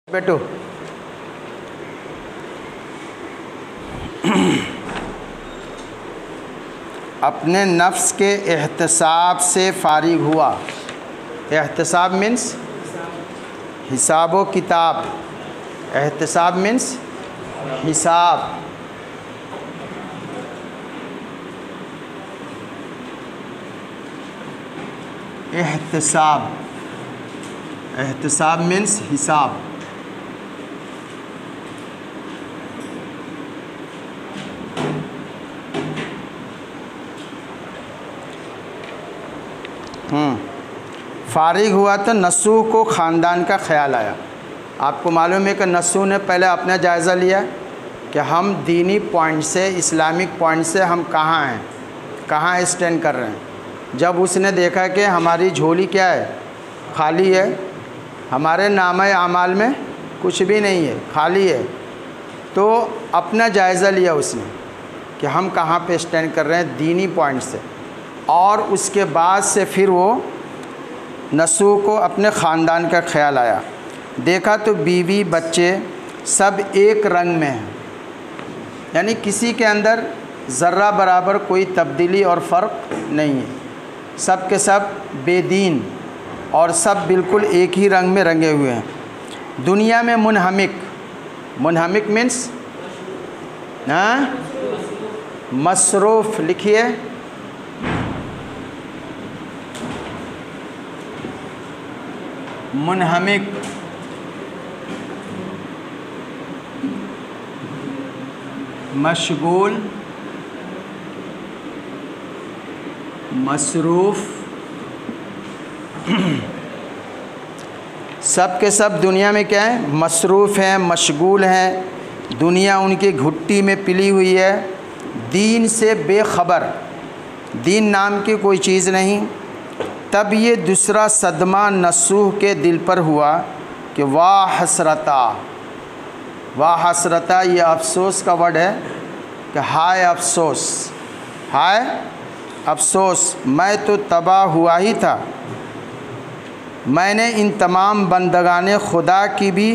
बेटो अपने नफ्स के एहतसाब से फारिग हुआ। एहतसाब मीन्स हिसाबो किताब। एहतसाब मीन्स हिसाब। एहतसाब, एहतसाब मीन्स हिसाब। फारिग हुआ तो नसूह को ख़ानदान का ख्याल आया। आपको मालूम है कि नसूह ने पहले अपना जायज़ा लिया कि हम दीनी पॉइंट से, इस्लामिक पॉइंट से हम कहाँ हैं, कहाँ स्टैंड कर रहे हैं। जब उसने देखा कि हमारी झोली क्या है, खाली है, हमारे नामे आमाल में कुछ भी नहीं है, खाली है, तो अपना जायज़ा लिया उसने कि हम कहाँ पे स्टैंड कर रहे हैं दीनी पॉइंट से। और उसके बाद से फिर वो नसूह को अपने ख़ानदान का ख्याल आया। देखा तो बीवी बच्चे सब एक रंग में हैं, यानी किसी के अंदर ज़र्रा बराबर कोई तब्दीली और फ़र्क नहीं है। सब के सब बेदीन और सब बिल्कुल एक ही रंग में रंगे हुए हैं। दुनिया में मुनहमिक, मुनहमिक मीन्स मसरूफ़। लिखिए मुनहमिक, मशगूल, मसरूफ़, सब के सब दुनिया में क्या है, मसरूफ़ हैं, मशगूल हैं। दुनिया उनकी घुट्टी में पिली हुई है, दीन से बेखबर, दीन नाम की कोई चीज़ नहीं। तब ये दूसरा सदमा नसूह के दिल पर हुआ कि वाह हसरता, वाह हसरता, ये अफसोस का वर्ड है कि हाय अफसोस, हाय अफसोस, मैं तो तबाह हुआ ही था। मैंने इन तमाम बंदगाने खुदा की भी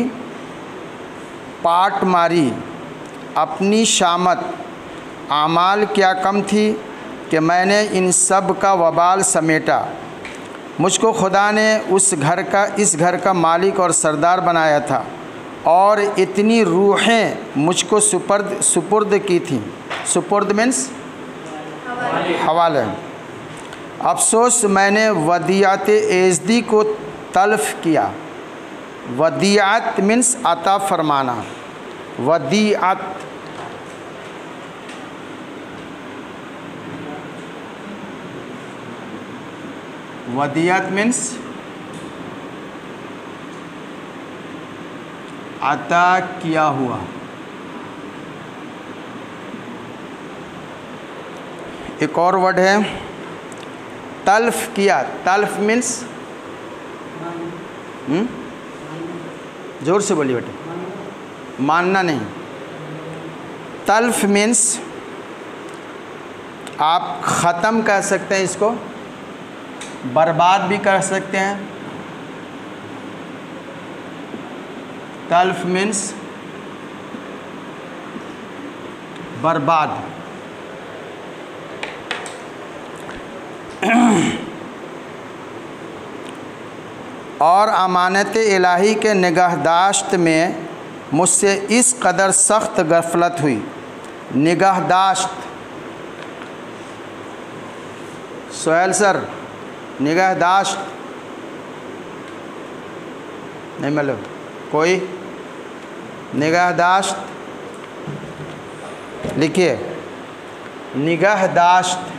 पाट मारी। अपनी शामत आमाल क्या कम थी कि मैंने इन सब का वबाल समेटा। मुझको खुदा ने इस घर का मालिक और सरदार बनाया था और इतनी रूहें मुझको सुपुर्द की थीं। सुपुर्द मीन्स हवाले। अफसोस मैंने वदियात एज़दी को तल्फ़ किया। वदियात मीन्स अता फरमाना। वदियात वदियत मीन्स अता किया हुआ। एक और वर्ड है तल्फ किया। तल्फ मीन्स जोर से बोलिए बेटे, मानना नहीं। तल्फ मीन्स आप ख़त्म कह सकते हैं, इसको बर्बाद भी कर सकते हैं। तल्फ मीन्स बर्बाद। और अमानत इलाही के निगाहदाश्त में मुझसे इस कदर सख्त गफलत हुई। निगाहदाश्त, सोहेल सर, निगाहदाश्त नहीं मालूम कोई? निगाहदाश्त लिखिए, निगाहदाश्त।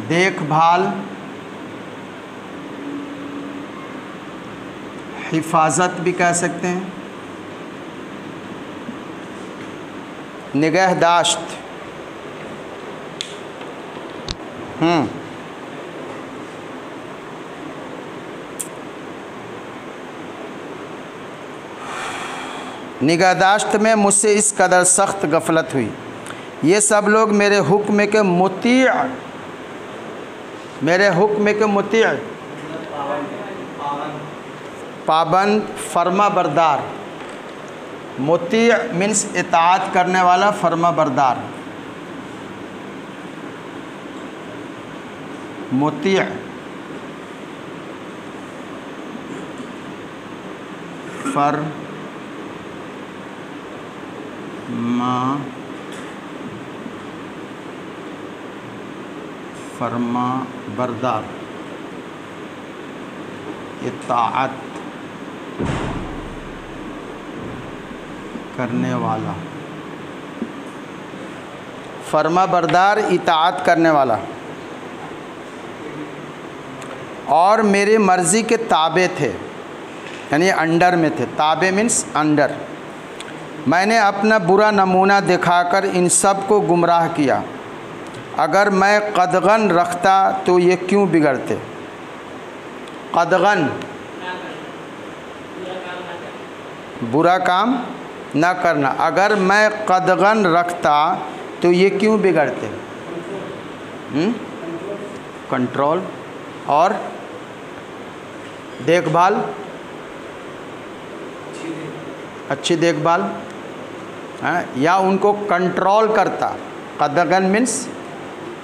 देखभाल, हिफाजत भी कह सकते हैं। निगहदाश्त। निगाहदाश्त में मुझसे इस कदर सख्त गफलत हुई। ये सब लोग मेरे हुक्म के मुतीअ पाबंद फर्मा बरदार। मुतीअ मीन्स इताअत करने वाला, फर्मा बरदार। मुतीअ फर्मा बरदार, इताअत करने वाला, फर्मा बरदार, इताअत करने वाला। और मेरी मर्ज़ी के ताबे थे, यानी अंडर में थे। ताबे मीन्स अंडर। मैंने अपना बुरा नमूना दिखाकर इन सब को गुमराह किया। अगर मैं कदगन रखता तो ये क्यों बिगड़ते। कदगन बुरा काम ना करना। अगर मैं कदगन रखता तो ये क्यों बिगड़ते। कंट्रोल और देखभाल, अच्छी देखभाल, या उनको कंट्रोल करता। कदगन मीन्स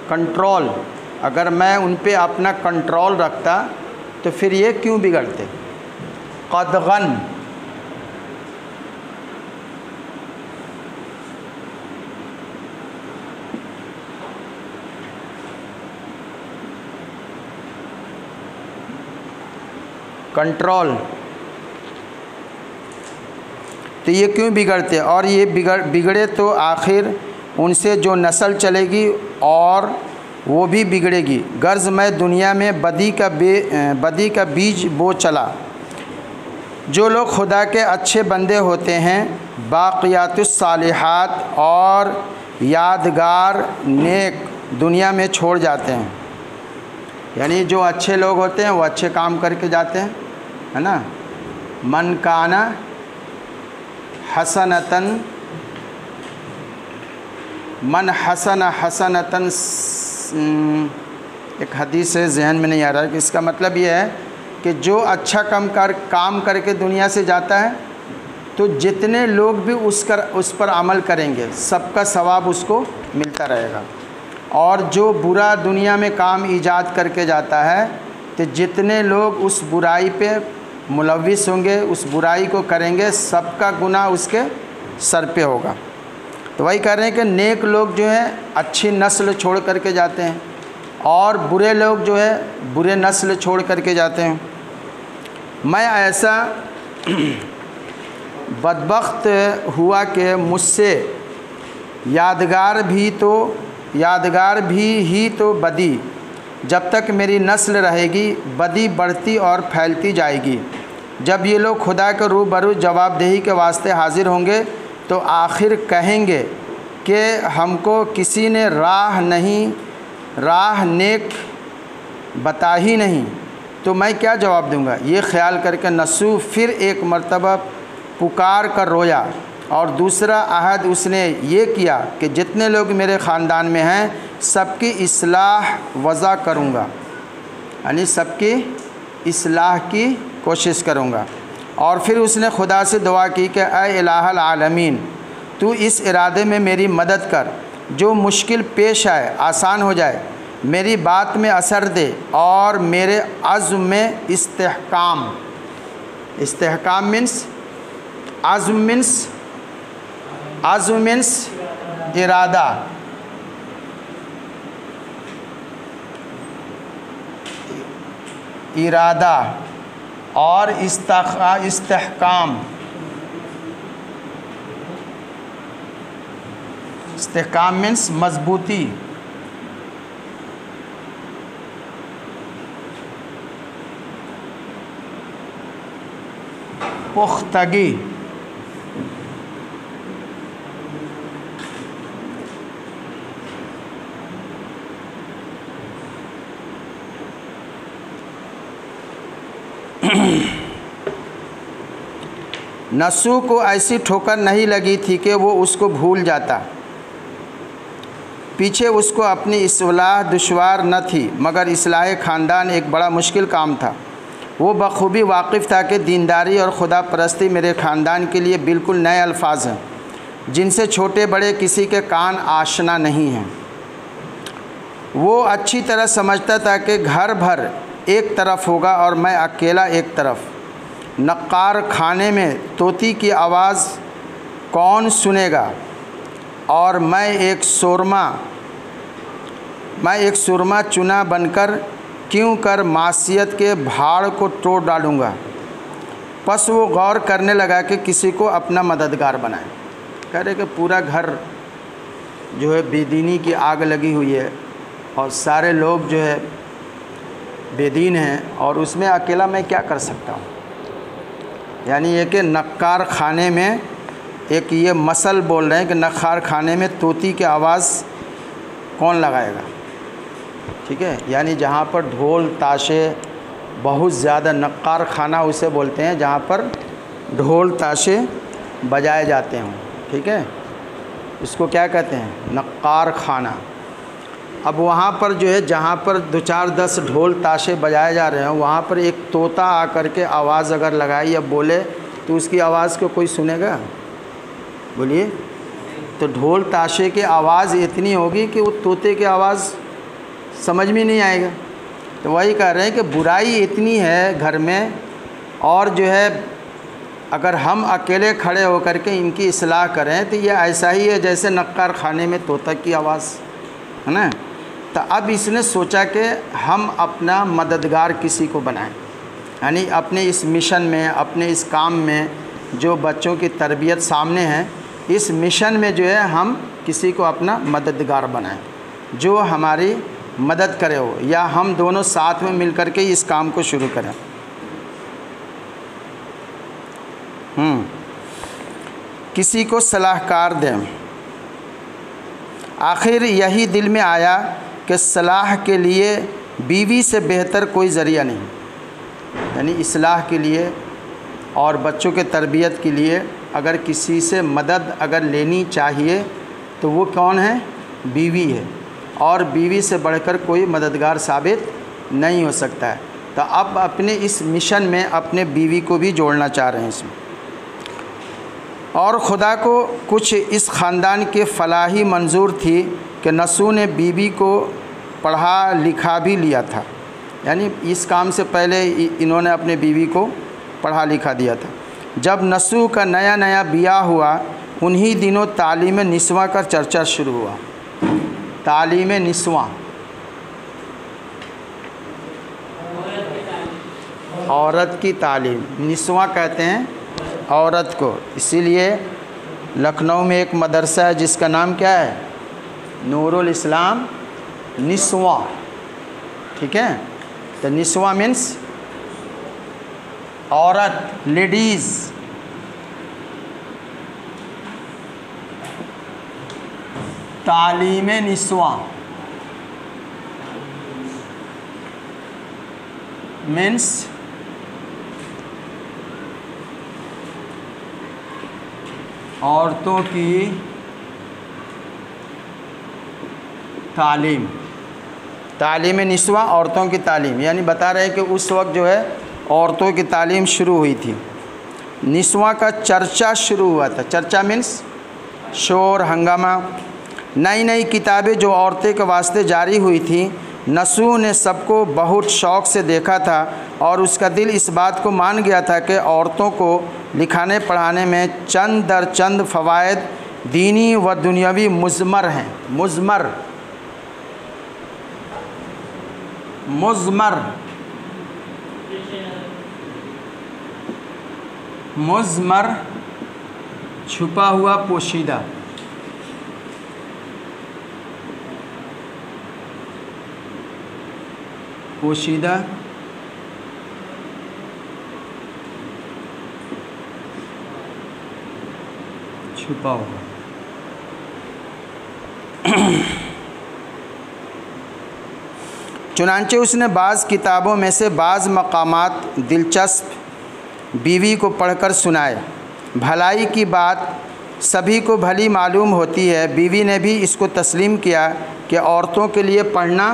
कंट्रोल। अगर मैं उन पे अपना कंट्रोल रखता तो फिर ये क्यों बिगड़ते। कदगन कंट्रोल, तो ये क्यों बिगड़ते। और ये बिगड़े तो आखिर उनसे जो नस्ल चलेगी और वो भी बिगड़ेगी। गर्ज मैं दुनिया में बदी का बीज बो चला। जो लोग खुदा के अच्छे बंदे होते हैं, बाक़ियातुस सालिहात और यादगार नेक दुनिया में छोड़ जाते हैं। यानी जो अच्छे लोग होते हैं वो अच्छे काम करके जाते हैं, है ना। मन काना हसनतन, मन हसनतन, एक हदीस है, जहन में नहीं आ रहा है कि इसका मतलब ये है कि जो अच्छा काम करके दुनिया से जाता है तो जितने लोग भी उस पर अमल करेंगे सबका सवाब उसको मिलता रहेगा। और जो बुरा दुनिया में काम ईजाद करके जाता है तो जितने लोग उस बुराई पे मुलव्विस होंगे, उस बुराई को करेंगे, सबका गुनाह उसके सर पे होगा। तो वही कह रहे हैं कि नेक लोग जो हैं अच्छी नस्ल छोड़ करके जाते हैं और बुरे लोग जो है बुरे नस्ल छोड़ करके जाते हैं। मैं ऐसा बदबख्त हुआ कि मुझसे यादगार भी ही तो बदी। जब तक मेरी नस्ल रहेगी बदी बढ़ती और फैलती जाएगी। जब ये लोग खुदा के रूबरू जवाबदेही के वास्ते हाजिर होंगे तो आखिर कहेंगे कि हमको किसी ने राह नेक बता ही नहीं। तो मैं क्या जवाब दूंगा। ये ख्याल करके नस्सू फिर एक मर्तबा पुकार कर रोया और दूसरा अहद उसने ये किया कि जितने लोग मेरे ख़ानदान में हैं सबकी इस्लाह वज़ा करूँगा, यानी सबकी इस्लाह की कोशिश करूँगा। और फिर उसने खुदा से दुआ की कि ऐ इलाहल आलमीन, तू इस इरादे में मेरी मदद कर, जो मुश्किल पेश आए आसान हो जाए, मेरी बात में असर दे और मेरे अज़्म में इस्तेहकाम। इस्तेहकाम मीन्स अज़्म मीन्स इरादा। इरादा और इस्तेहकाम। इस्तेहकाम मीन्स मजबूती। पुख्तगी। नस्सू को ऐसी ठोकर नहीं लगी थी कि वो उसको भूल जाता। पीछे उसको अपनी इस्लाह दुश्वार न थी, मगर इस्लाह ख़ानदान एक बड़ा मुश्किल काम था। वो बखूबी वाकिफ़ था कि दीनदारी और खुदा परस्ती मेरे ख़ानदान के लिए बिल्कुल नए अल्फाज हैं, जिनसे छोटे बड़े किसी के कान आशना नहीं हैं। वो अच्छी तरह समझता था कि घर भर एक तरफ होगा और मैं अकेला एक तरफ। नक्कार खाने में तोती की आवाज़ कौन सुनेगा, और मैं एक सुरमा चुना बनकर क्यों कर मासियत के भाड़ को तोड़ डालूँगा। बस वो गौर करने लगा कि किसी को अपना मददगार बनाए। कह रहे कि पूरा घर जो है बेदीनी की आग लगी हुई है और सारे लोग जो है बेदीन हैं, और उसमें अकेला मैं क्या कर सकता हूँ। यानी ये कि नक्कार खाने में एक ये मसल बोल रहे हैं कि नक्कार खाने में तोती की आवाज़ कौन लगाएगा। ठीक है, यानी जहाँ पर ढोल ताशे बहुत ज़्यादा, नक्कार खाना उसे बोलते हैं जहाँ पर ढोल ताशे बजाए जाते हों। ठीक है, इसको क्या कहते हैं, नक्कार खाना। अब वहाँ पर जो है जहाँ पर 2-4-10 ढोल ताशे बजाए जा रहे हैं, वहाँ पर एक तोता आकर के आवाज़ अगर लगाए या बोले तो उसकी आवाज़ को कोई सुनेगा? बोलिए। तो ढोल ताशे की आवाज़ इतनी होगी कि वो तोते की आवाज़ समझ में नहीं आएगा। तो वही कह रहे हैं कि बुराई इतनी है घर में, और जो है अगर हम अकेले खड़े होकर के इनकी इस्लाह करें तो ये ऐसा ही है जैसे नक्कार खाने में तोता की आवाज़, है ना। तो अब इसने सोचा कि हम अपना मददगार किसी को बनाएं, यानी अपने इस मिशन में, अपने इस काम में जो बच्चों की तरबियत सामने है, इस मिशन में जो है हम किसी को अपना मददगार बनाएं जो हमारी मदद करे हो, या हम दोनों साथ में मिल कर के इस काम को शुरू करें। किसी को सलाहकार दें। आखिर यही दिल में आया कि सलाह के लिए बीवी से बेहतर कोई ज़रिया नहीं, यानी इस्लाह के लिए और बच्चों के तरबियत के लिए अगर किसी से मदद अगर लेनी चाहिए तो वो कौन है? बीवी है, और बीवी से बढ़कर कोई मददगार साबित नहीं हो सकता है। तो अब अपने इस मिशन में अपने बीवी को भी जोड़ना चाह रहे हैं इसमें। और खुदा को कुछ इस ख़ानदान के फलाही मंजूर थी कि नस्सू ने बीवी को पढ़ा लिखा भी लिया था, यानी इस काम से पहले इन्होंने अपने बीवी को पढ़ा लिखा दिया था। जब नस्सू का नया नया बियाह हुआ, उन्हीं दिनों तालीम निस्वां का चर्चा शुरू हुआ। तालीम निस्वां, औरत की तालीम, निस्वां कहते हैं औरत को। इसीलिए लखनऊ में एक मदरसा है जिसका नाम क्या है? नूरुल इस्लाम निस्वां। ठीक है, तो निस्वां मीन्स औरत, लेडीज़। तालीम निस्वां मीन्स औरतों की तालीम। तालीम निस्वां, औरतों की तालीम, यानी बता रहे हैं कि उस वक्त जो है औरतों की तालीम शुरू हुई थी। निस्वां का चर्चा शुरू हुआ था। चर्चा मीन्स शोर हंगामा। नई नई किताबें जो औरतें के वास्ते जारी हुई थी, नस्सू ने सबको बहुत शौक़ से देखा था और उसका दिल इस बात को मान गया था कि औरतों को लिखाने पढ़ाने में चंद दर चंद फ़वायद दीनी व दुनियावी मुज़मर हैं। मुज़मर, मुज़मर, मुज़मर छुपा हुआ, पोशीदा। पोशीदा छुपा हुआ। चुनांचे उसने बाज़ किताबों में से बाज़ मकामात दिलचस्प बीवी को पढ़कर सुनाए। भलाई की बात सभी को भली मालूम होती है। बीवी ने भी इसको तस्लीम किया कि औरतों के लिए पढ़ना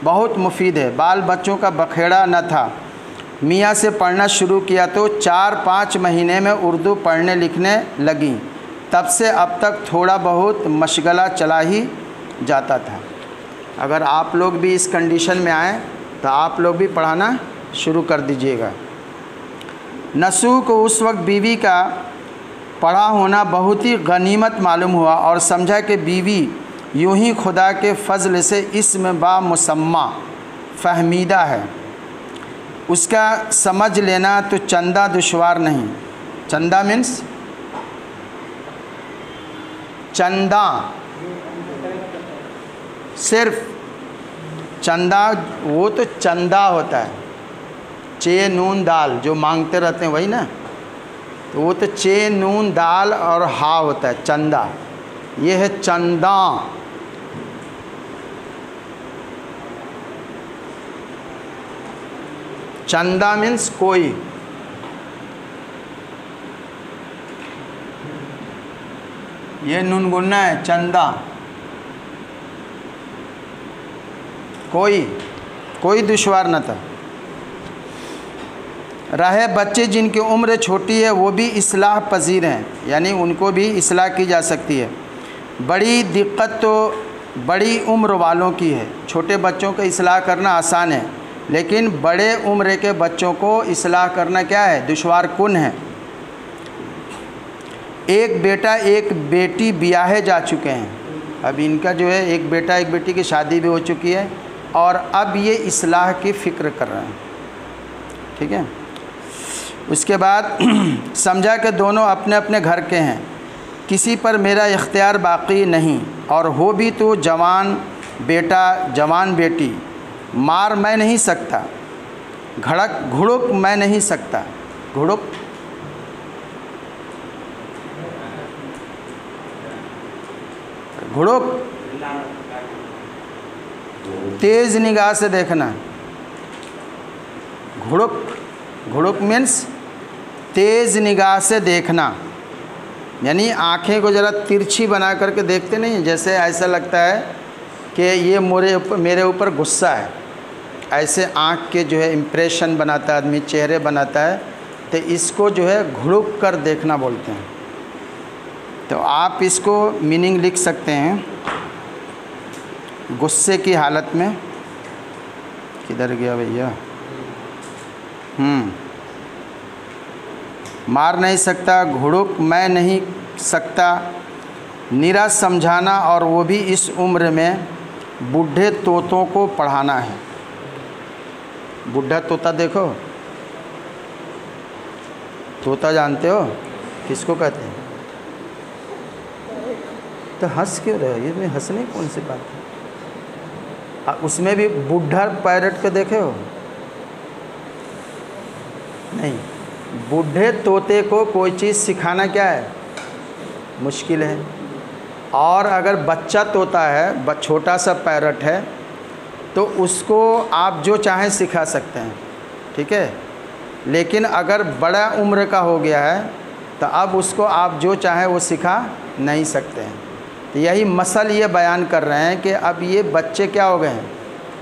बहुत मुफीद है। बाल बच्चों का बखेड़ा न था। मियाँ से पढ़ना शुरू किया तो 4-5 महीने में उर्दू पढ़ने लिखने लगी। तब से अब तक थोड़ा बहुत मशगला चला ही जाता था। अगर आप लोग भी इस कंडीशन में आएँ तो आप लोग भी पढ़ाना शुरू कर दीजिएगा। नसूह को उस वक्त बीवी का पढ़ा होना बहुत ही गनीमत मालूम हुआ और समझा कि बीवी यूं ही खुदा के फ़ज़ल से इसमें बामुसम्मा फ़हमीदा है। उसका समझ लेना तो चंदा दुश्वार नहीं। चंदा मीन्स चंदा, सिर्फ चंदा, वो तो चंदा होता है, चे नून दाल जो मांगते रहते हैं वही ना, तो वो तो चे नून दाल और हा होता है चंदा। ये है चंदा। चंदा मीन्स कोई। ये नून गुन्ना है चंदा, कोई दुश्वार न था। रहे बच्चे जिनकी उम्र छोटी है वो भी इस्लाह पजीर हैं, यानी उनको भी इस्लाह की जा सकती है। बड़ी दिक्कत तो बड़ी उम्र वालों की है। छोटे बच्चों को इस्लाह करना आसान है, लेकिन बड़े उम्र के बच्चों को इस्लाह करना क्या है, दुश्वार कुन है। एक बेटा एक बेटी ब्याहे जा चुके हैं। अब इनका जो है एक बेटा एक बेटी की शादी भी हो चुकी है और अब ये इस्लाह की फ़िक्र कर रहे हैं। ठीक है। उसके बाद समझा कि दोनों अपने अपने घर के हैं, किसी पर मेरा इख्तियार बाकी नहीं, और हो भी तो जवान बेटा जवान बेटी, मार मैं नहीं सकता, घुड़ुक मैं नहीं सकता। घुड़ुक तेज़ निगाह से देखना। घुड़ुक मीन्स तेज़ निगाह से देखना, यानी आँखें को ज़रा तिरछी बना करके देखते नहीं, जैसे ऐसा लगता है कि ये मेरे ऊपर गुस्सा है। ऐसे आँख के जो है इम्प्रेशन बनाता है आदमी, चेहरे बनाता है, तो इसको जो है घुड़ुक कर देखना बोलते हैं। तो आप इसको मीनिंग लिख सकते हैं, गुस्से की हालत में। किधर गया भैया? मार नहीं सकता, घुड़ुक मैं नहीं सकता, निरा समझाना, और वो भी इस उम्र में बूढ़े तोतों को पढ़ाना है। बूढ़ा तोता देखो, तोता जानते हो किसको कहते हैं? तो हंस क्यों रहे हो? ये में हंसने कौन सी बात है? उसमें भी बूढ़ा पैरट को देखे हो? नहीं। बूढ़े तोते को कोई चीज़ सिखाना क्या है, मुश्किल है। और अगर बच्चा तोता है, छोटा सा पैरट है, तो उसको आप जो चाहें सिखा सकते हैं, ठीक है। लेकिन अगर बड़ा उम्र का हो गया है तो अब उसको आप जो चाहें वो सिखा नहीं सकते हैं। तो यही मसल ये बयान कर रहे हैं कि अब ये बच्चे क्या हो गए हैं,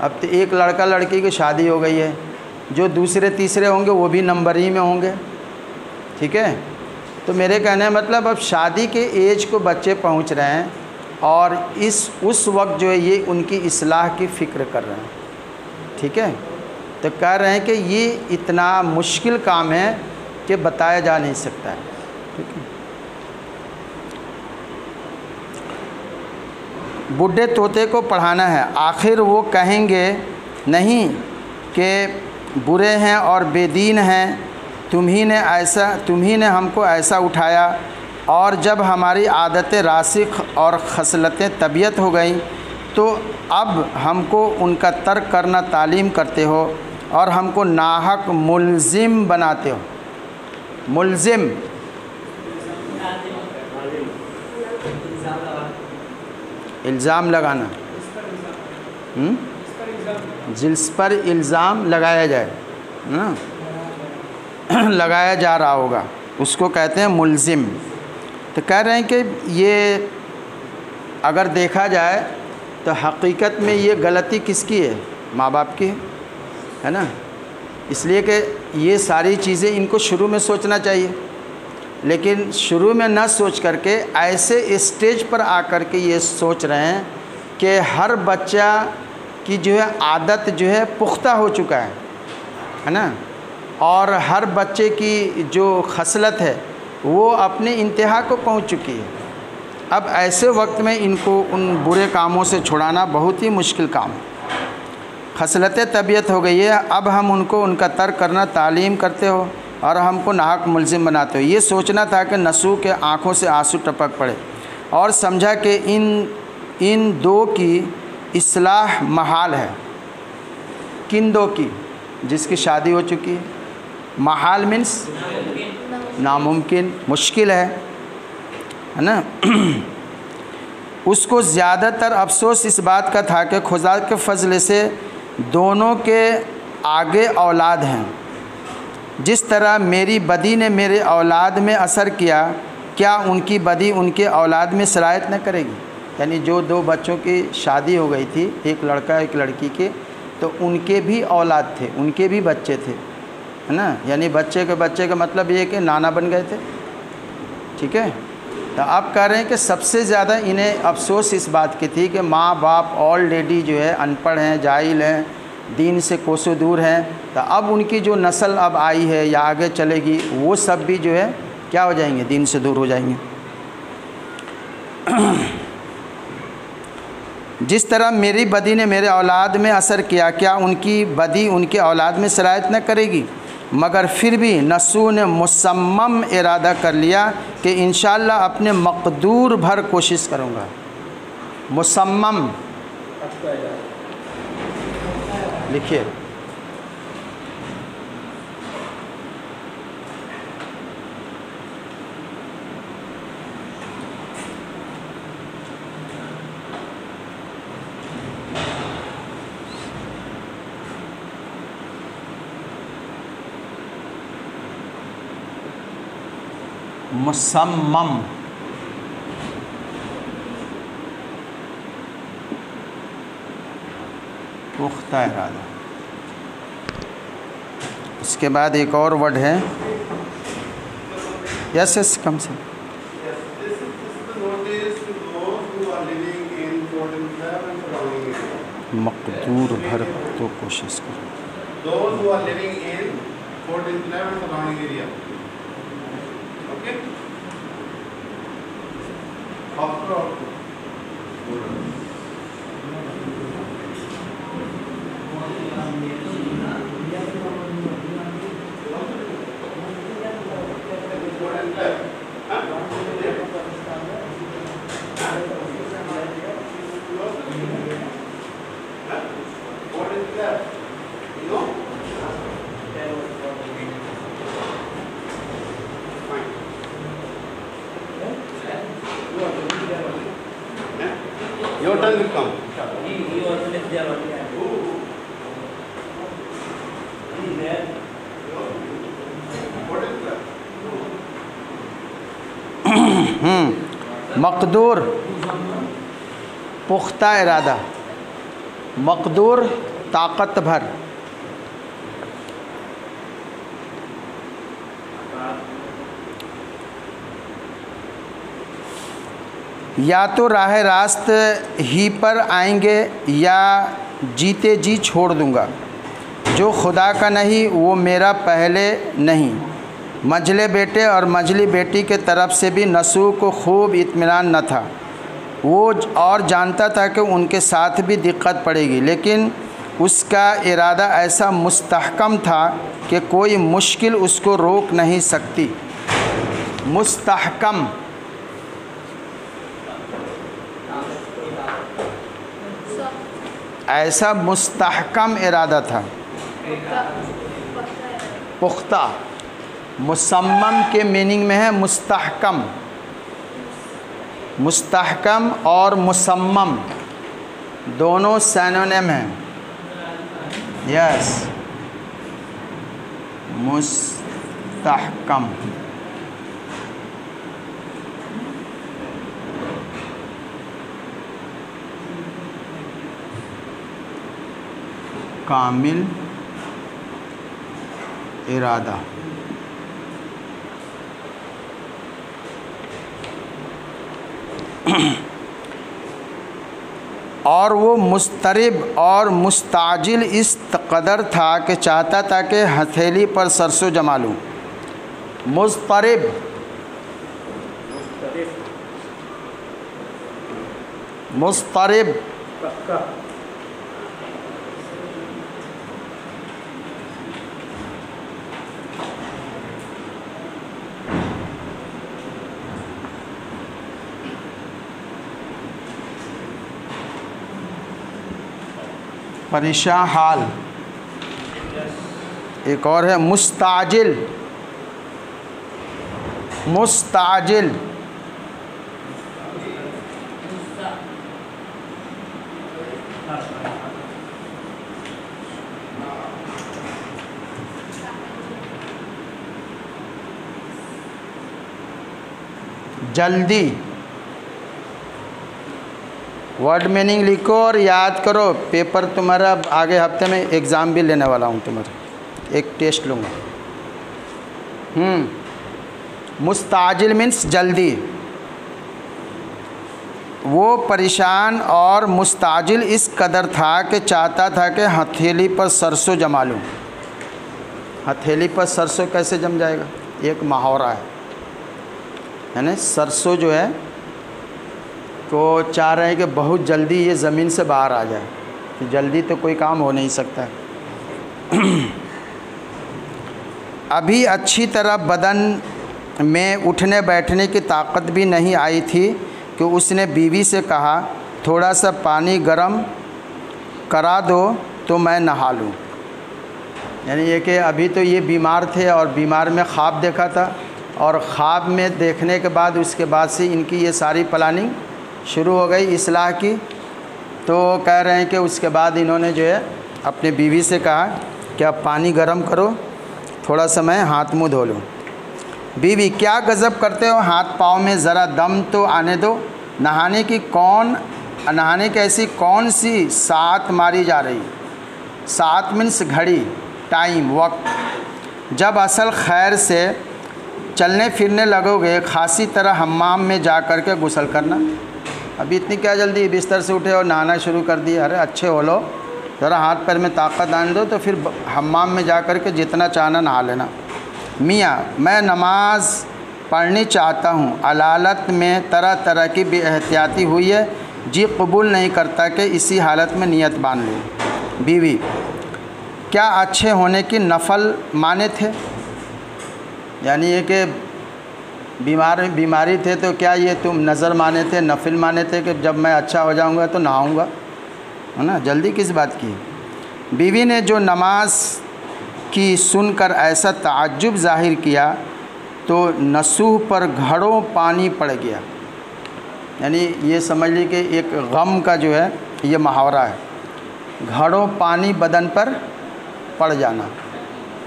अब तो एक लड़का लड़की की शादी हो गई है, जो दूसरे तीसरे होंगे वो भी नंबर ही में होंगे, ठीक है। तो मेरे कहने मतलब अब शादी के एज को बच्चे पहुंच रहे हैं और उस वक्त जो है ये उनकी इस्लाह की फ़िक्र कर रहे हैं, ठीक है। तो कह रहे हैं कि ये इतना मुश्किल काम है कि बताया जा नहीं सकता है, ठीक है। बूढ़े तोते को पढ़ाना है, आखिर वो कहेंगे नहीं कि बुरे हैं और बेदीन हैं, तुम्ही ने हमको ऐसा उठाया, और जब हमारी आदतें रासिख और खसलतें तबीयत हो गई तो अब हमको उनका तर्क करना तालीम करते हो और हमको नाहक मुल्ज़िम बनाते हो। मुल्ज़िम इल्ज़ाम लगाना, जिस पर इल्ज़ाम लगाया जाए ना, लगाया जा रहा होगा, उसको कहते हैं मुल्ज़िम। तो कह रहे हैं कि ये अगर देखा जाए तो हकीकत में ये गलती किसकी है? माँ बाप की है ना। इसलिए कि ये सारी चीज़ें इनको शुरू में सोचना चाहिए, लेकिन शुरू में न सोच करके ऐसे स्टेज पर आकर के ये सोच रहे हैं कि हर बच्चा की जो है आदत जो है पुख्ता हो चुका है ना, और हर बच्चे की जो खसलत है वो अपने इंतहा को पहुंच चुकी है। अब ऐसे वक्त में इनको उन बुरे कामों से छुड़ाना बहुत ही मुश्किल काम है। खसलत तबीयत हो गई है, अब हम उनको उनका तर्क करना तालीम करते हो और हमको नाहक मुल्ज़िम बनाते हो। ये सोचना था कि नसू के आँखों से आंसू टपक पड़े और समझा कि इन दो की इस्लाह महाल है। किन दो की? जिसकी शादी हो चुकी है। महाल मीन्स नामुमकिन, मुश्किल है ना। उसको ज़्यादातर अफसोस इस बात का था कि खुदा के फजल से दोनों के आगे औलाद हैं। जिस तरह मेरी बदी ने मेरे औलाद में असर किया, क्या उनकी बदी उनके औलाद में सरायत न करेगी? यानी जो दो बच्चों की शादी हो गई थी, एक लड़का एक लड़की के, तो उनके भी औलाद थे, उनके भी बच्चे थे, है ना। यानी बच्चे का मतलब ये कि नाना बन गए थे। ठीक है। तो आप कह रहे हैं कि सबसे ज़्यादा इन्हें अफसोस इस बात की थी कि माँ बाप ऑलरेडी जो है अनपढ़ हैं, जाहिल हैं, दीन से कोसों दूर हैं। तो अब उनकी जो नस्ल अब आई है या आगे चलेगी, वो सब भी जो है क्या हो जाएंगे? दीन से दूर हो जाएंगे। जिस तरह मेरी बदी ने मेरे औलाद में असर किया, क्या उनकी बदी उनके औलाद में सरायत न करेगी? मगर फिर भी नसू ने मुसम्मम इरादा कर लिया कि इंशाअल्लाह अपने मकदूर भर कोशिश करूँगा। मुसम्मम लिखिए। मुसम्मम पुख्ता इरादा। इसके बाद एक और वर्ड है, यस कम से मकदूर भर तो कोशिश करो। Your turn will come. मकदूर पुख्ता इरादा, मकदूर ताकत भर। या तो राह रास्त ही पर आएंगे या जीते जी छोड़ दूंगा। जो खुदा का नहीं वो मेरा पहले नहीं। मंझले बेटे और मंझली बेटी के तरफ से भी नसू को खूब इत्मीनान न था। वो और जानता था कि उनके साथ भी दिक्कत पड़ेगी, लेकिन उसका इरादा ऐसा मुस्तहकम था कि कोई मुश्किल उसको रोक नहीं सकती। मुस्तहकम ऐसा मुस्तहकम इरादा था। पुख्ता मुसम्मम के मीनिंग में है मुस्तहकम। मुस्तहकम और मुसम्मम दोनों सिनोनिम हैं। यस, मुस्तहकम कामिल इरादा। और वो मुस्तरिब और मुस्ताजिल इस कदर था कि चाहता था कि हथेली पर सरसों जमा लूँ। मुस्तरिब, मुस्तरिब परेशान हाल। एक और है मुस्ताजिल, मुस्ताजिल जल्दी। वर्ड मीनिंग लिखो और याद करो। पेपर तुम्हारा आगे हफ्ते में एग्ज़ाम भी लेने वाला हूँ, तुम्हारा एक टेस्ट लूँगा। मुस्ताजिल मीन्स जल्दी। वो परेशान और मुस्ताजिल इस कदर था कि चाहता था कि हथेली पर सरसों जमा लूँ। हथेली पर सरसों कैसे जम जाएगा? एक मुहावरा है ना। सरसों जो है तो चाह रहे हैं कि बहुत जल्दी ये ज़मीन से बाहर आ जाए, तो जल्दी तो कोई काम हो नहीं सकता। अभी अच्छी तरह बदन में उठने बैठने की ताकत भी नहीं आई थी कि उसने बीवी से कहा, थोड़ा सा पानी गर्म करा दो तो मैं नहा लूँ। यानी ये कि अभी तो ये बीमार थे और बीमार में ख्वाब देखा था, और ख्वाब में देखने के बाद उसके बाद से इनकी ये सारी प्लानिंग शुरू हो गई इस्लाह की। तो कह रहे हैं कि उसके बाद इन्होंने जो है अपने बीवी से कहा कि आप पानी गर्म करो, थोड़ा सा मैं हाथ मुँह धो लूँ। बीवी, क्या गज़ब करते हो, हाथ पाँव में ज़रा दम तो आने दो। नहाने की ऐसी कौन सी सात मारी जा रही? सात मीन्स घड़ी, टाइम, वक्त। जब असल खैर से चलने फिरने लगोगे, खासी तरह हम्माम में जा कर के गुस्ल करना। अभी इतनी क्या जल्दी, बिस्तर से उठे और नहाना शुरू कर दिया? अरे अच्छे हो लो, ज़रा हाथ पैर में ताकत आने दो, तो फिर हम्माम में जा कर के जितना चाहना नहा लेना। मियाँ, मैं नमाज पढ़नी चाहता हूँ, अलालत में तरह तरह की बेएहतियाती हुई है, जी कबूल नहीं करता कि इसी हालत में नियत बांध लूँ। बीवी, क्या अच्छे होने की नफल माने थे? यानी ये कि बीमारी थे तो क्या ये तुम नज़र माने थे, नफिल माने थे कि जब मैं अच्छा हो जाऊंगा तो नहाऊंगा, है ना? जल्दी किस बात की? बीवी ने जो नमाज की सुनकर ऐसा ताज्जुब ज़ाहिर किया तो नसूह पर घड़ों पानी पड़ गया। यानी ये समझ ली कि एक गम का जो है ये मुहावरा है, घड़ों पानी बदन पर पड़ जाना।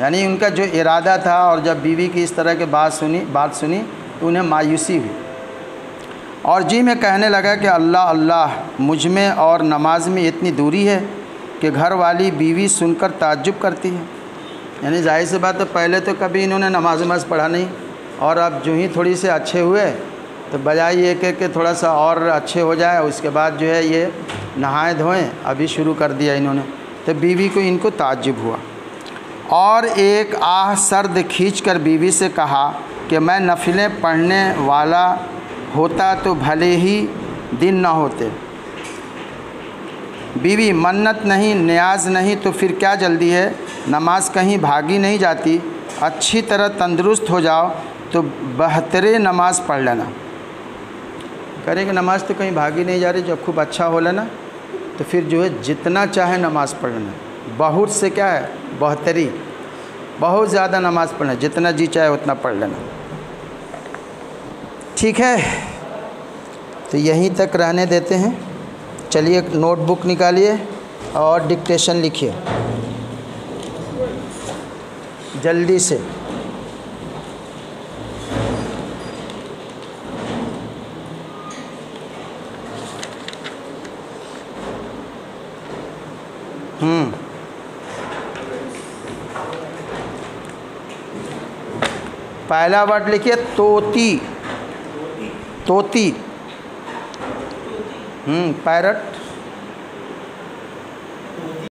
यानी उनका जो इरादा था, और जब बीवी की इस तरह की बात सुनी तो उन्हें मायूसी हुई, और जी में कहने लगा कि अल्लाह अल्लाह, मुझ में और नमाज में इतनी दूरी है कि घर वाली बीवी सुनकर ताज्जुब करती है। यानी जाहिर सी बात है, पहले तो कभी इन्होंने नमाज पढ़ा नहीं, और अब जो ही थोड़ी से अच्छे हुए तो बजाय ये कि थोड़ा सा और अच्छे हो जाए, उसके बाद जो है ये नहाए धोएं अभी शुरू कर दिया इन्होंने। तो बीवी को इनको ताज्जुब हुआ, और एक आह सर्द खींचकर बीवी से कहा कि मैं नफिलें पढ़ने वाला होता तो भले ही दिन न होते। बीवी, मन्नत नहीं, न्याज नहीं, तो फिर क्या जल्दी है? नमाज कहीं भागी नहीं जाती, अच्छी तरह तंदुरुस्त हो जाओ तो बेहतरे नमाज पढ़ लेना। करेंगे नमाज तो कहीं भागी नहीं जा रही, जब खूब अच्छा हो लेना तो फिर जो है जितना चाहे नमाज पढ़ लेना। बहुत से क्या है, बेहतरी, बहुत ज़्यादा नमाज पढ़ना, जितना जी चाहे उतना पढ़ लेना। ठीक है, तो यहीं तक रहने देते हैं। चलिए नोटबुक निकालिए और डिक्टेशन लिखिए जल्दी से। पहला वर्ड लिखिए तोती, तोती। पैरट,